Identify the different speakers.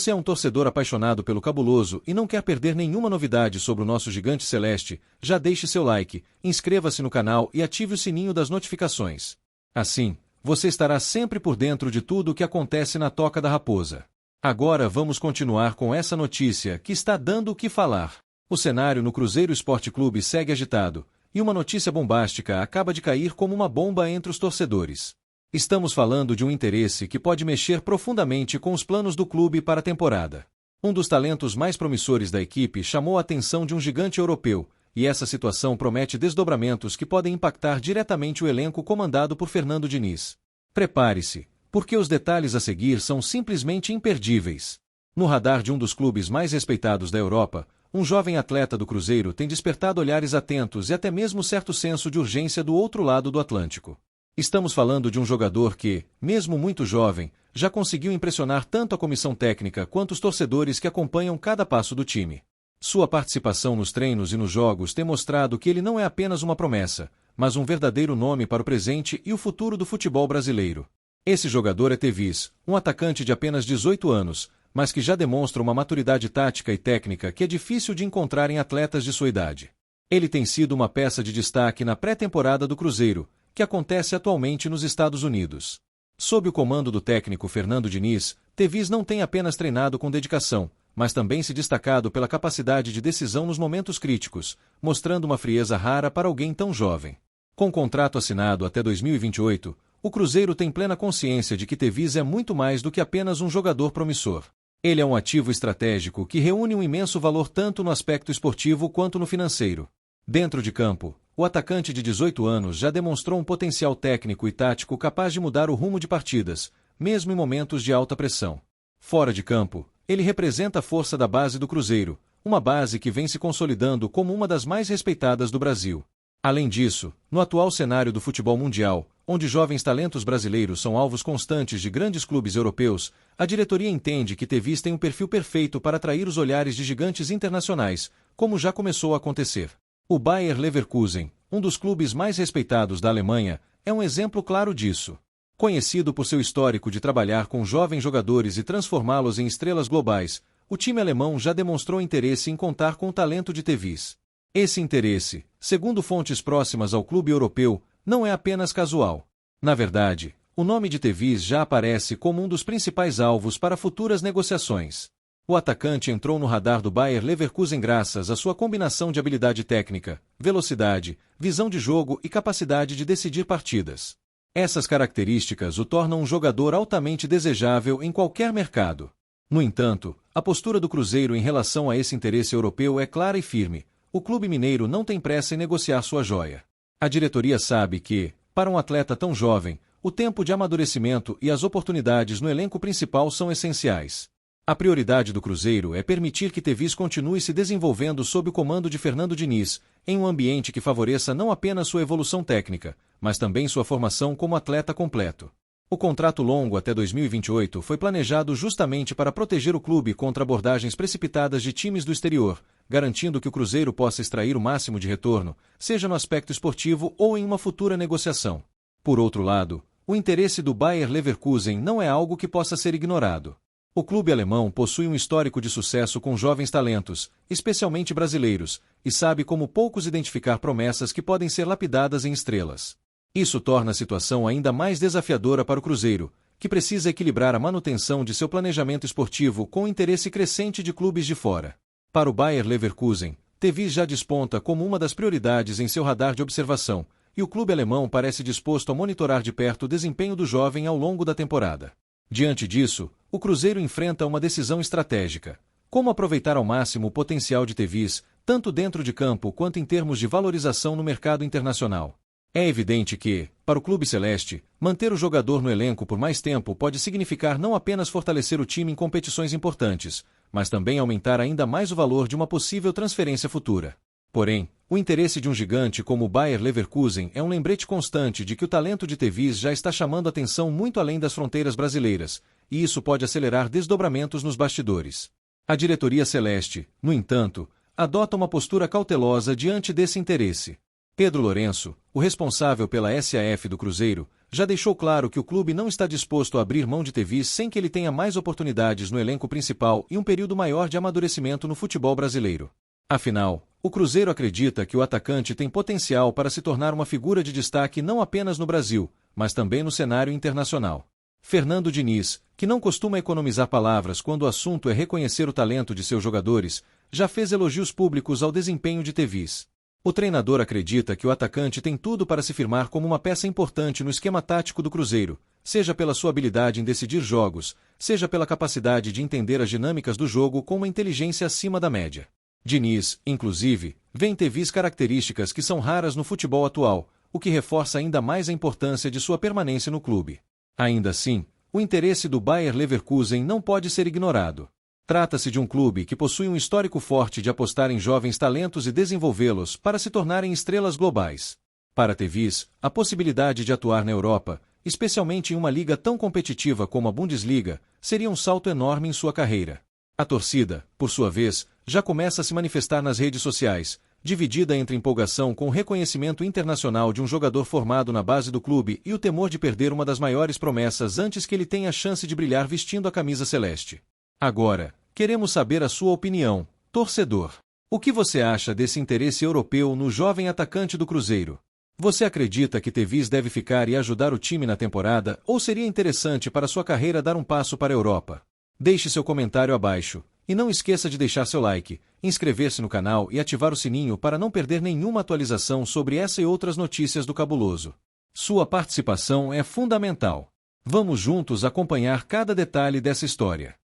Speaker 1: Você é um torcedor apaixonado pelo Cabuloso e não quer perder nenhuma novidade sobre o nosso gigante celeste? Já deixe seu like, inscreva-se no canal e ative o sininho das notificações. Assim, você estará sempre por dentro de tudo o que acontece na Toca da Raposa. Agora vamos continuar com essa notícia que está dando o que falar. O cenário no Cruzeiro Esporte Clube segue agitado, e uma notícia bombástica acaba de cair como uma bomba entre os torcedores. Estamos falando de um interesse que pode mexer profundamente com os planos do clube para a temporada. Um dos talentos mais promissores da equipe chamou a atenção de um gigante europeu, e essa situação promete desdobramentos que podem impactar diretamente o elenco comandado por Fernando Diniz. Prepare-se, porque os detalhes a seguir são simplesmente imperdíveis. No radar de um dos clubes mais respeitados da Europa, um jovem atleta do Cruzeiro tem despertado olhares atentos e até mesmo certo senso de urgência do outro lado do Atlântico. Estamos falando de um jogador que, mesmo muito jovem, já conseguiu impressionar tanto a comissão técnica quanto os torcedores que acompanham cada passo do time. Sua participação nos treinos e nos jogos tem mostrado que ele não é apenas uma promessa, mas um verdadeiro nome para o presente e o futuro do futebol brasileiro. Esse jogador é Tevez, um atacante de apenas 18 anos, mas que já demonstra uma maturidade tática e técnica que é difícil de encontrar em atletas de sua idade. Ele tem sido uma peça de destaque na pré-temporada do Cruzeiro, que acontece atualmente nos Estados Unidos. Sob o comando do técnico Fernando Diniz, Tevez não tem apenas treinado com dedicação, mas também se destacado pela capacidade de decisão nos momentos críticos, mostrando uma frieza rara para alguém tão jovem. Com contrato assinado até 2028, o Cruzeiro tem plena consciência de que Tevez é muito mais do que apenas um jogador promissor. Ele é um ativo estratégico que reúne um imenso valor tanto no aspecto esportivo quanto no financeiro. Dentro de campo, o atacante de 18 anos já demonstrou um potencial técnico e tático capaz de mudar o rumo de partidas, mesmo em momentos de alta pressão. Fora de campo, ele representa a força da base do Cruzeiro, uma base que vem se consolidando como uma das mais respeitadas do Brasil. Além disso, no atual cenário do futebol mundial, onde jovens talentos brasileiros são alvos constantes de grandes clubes europeus, a diretoria entende que Tevez tem um perfil perfeito para atrair os olhares de gigantes internacionais, como já começou a acontecer. O Bayer Leverkusen, um dos clubes mais respeitados da Alemanha, é um exemplo claro disso. Conhecido por seu histórico de trabalhar com jovens jogadores e transformá-los em estrelas globais, o time alemão já demonstrou interesse em contar com o talento de Tevez. Esse interesse, segundo fontes próximas ao clube europeu, não é apenas casual. Na verdade, o nome de Tevez já aparece como um dos principais alvos para futuras negociações. O atacante entrou no radar do Bayer Leverkusen graças à sua combinação de habilidade técnica, velocidade, visão de jogo e capacidade de decidir partidas. Essas características o tornam um jogador altamente desejável em qualquer mercado. No entanto, a postura do Cruzeiro em relação a esse interesse europeu é clara e firme. O clube mineiro não tem pressa em negociar sua joia. A diretoria sabe que, para um atleta tão jovem, o tempo de amadurecimento e as oportunidades no elenco principal são essenciais. A prioridade do Cruzeiro é permitir que Tevez continue se desenvolvendo sob o comando de Fernando Diniz, em um ambiente que favoreça não apenas sua evolução técnica, mas também sua formação como atleta completo. O contrato longo até 2028 foi planejado justamente para proteger o clube contra abordagens precipitadas de times do exterior, garantindo que o Cruzeiro possa extrair o máximo de retorno, seja no aspecto esportivo ou em uma futura negociação. Por outro lado, o interesse do Bayer Leverkusen não é algo que possa ser ignorado. O clube alemão possui um histórico de sucesso com jovens talentos, especialmente brasileiros, e sabe como poucos identificar promessas que podem ser lapidadas em estrelas. Isso torna a situação ainda mais desafiadora para o Cruzeiro, que precisa equilibrar a manutenção de seu planejamento esportivo com o interesse crescente de clubes de fora. Para o Bayer Leverkusen, Tevez já desponta como uma das prioridades em seu radar de observação, e o clube alemão parece disposto a monitorar de perto o desempenho do jovem ao longo da temporada. Diante disso, o Cruzeiro enfrenta uma decisão estratégica. Como aproveitar ao máximo o potencial de Tevez, tanto dentro de campo quanto em termos de valorização no mercado internacional? É evidente que, para o clube celeste, manter o jogador no elenco por mais tempo pode significar não apenas fortalecer o time em competições importantes, mas também aumentar ainda mais o valor de uma possível transferência futura. Porém, o interesse de um gigante como o Bayer Leverkusen é um lembrete constante de que o talento de Tevez já está chamando a atenção muito além das fronteiras brasileiras, e isso pode acelerar desdobramentos nos bastidores. A diretoria celeste, no entanto, adota uma postura cautelosa diante desse interesse. Pedro Lourenço, o responsável pela SAF do Cruzeiro, já deixou claro que o clube não está disposto a abrir mão de Tevez sem que ele tenha mais oportunidades no elenco principal e um período maior de amadurecimento no futebol brasileiro. Afinal, o Cruzeiro acredita que o atacante tem potencial para se tornar uma figura de destaque não apenas no Brasil, mas também no cenário internacional. Fernando Diniz, que não costuma economizar palavras quando o assunto é reconhecer o talento de seus jogadores, já fez elogios públicos ao desempenho de Tevez. O treinador acredita que o atacante tem tudo para se firmar como uma peça importante no esquema tático do Cruzeiro, seja pela sua habilidade em decidir jogos, seja pela capacidade de entender as dinâmicas do jogo com uma inteligência acima da média. Diniz, inclusive, vê em Tevez características que são raras no futebol atual, o que reforça ainda mais a importância de sua permanência no clube. Ainda assim, o interesse do Bayer Leverkusen não pode ser ignorado. Trata-se de um clube que possui um histórico forte de apostar em jovens talentos e desenvolvê-los para se tornarem estrelas globais. Para Tevez, a possibilidade de atuar na Europa, especialmente em uma liga tão competitiva como a Bundesliga, seria um salto enorme em sua carreira. A torcida, por sua vez, já começa a se manifestar nas redes sociais, dividida entre empolgação com o reconhecimento internacional de um jogador formado na base do clube e o temor de perder uma das maiores promessas antes que ele tenha a chance de brilhar vestindo a camisa celeste. Agora, queremos saber a sua opinião, torcedor. O que você acha desse interesse europeu no jovem atacante do Cruzeiro? Você acredita que Tevez deve ficar e ajudar o time na temporada ou seria interessante para sua carreira dar um passo para a Europa? Deixe seu comentário abaixo. E não esqueça de deixar seu like, inscrever-se no canal e ativar o sininho para não perder nenhuma atualização sobre essa e outras notícias do Cabuloso. Sua participação é fundamental. Vamos juntos acompanhar cada detalhe dessa história.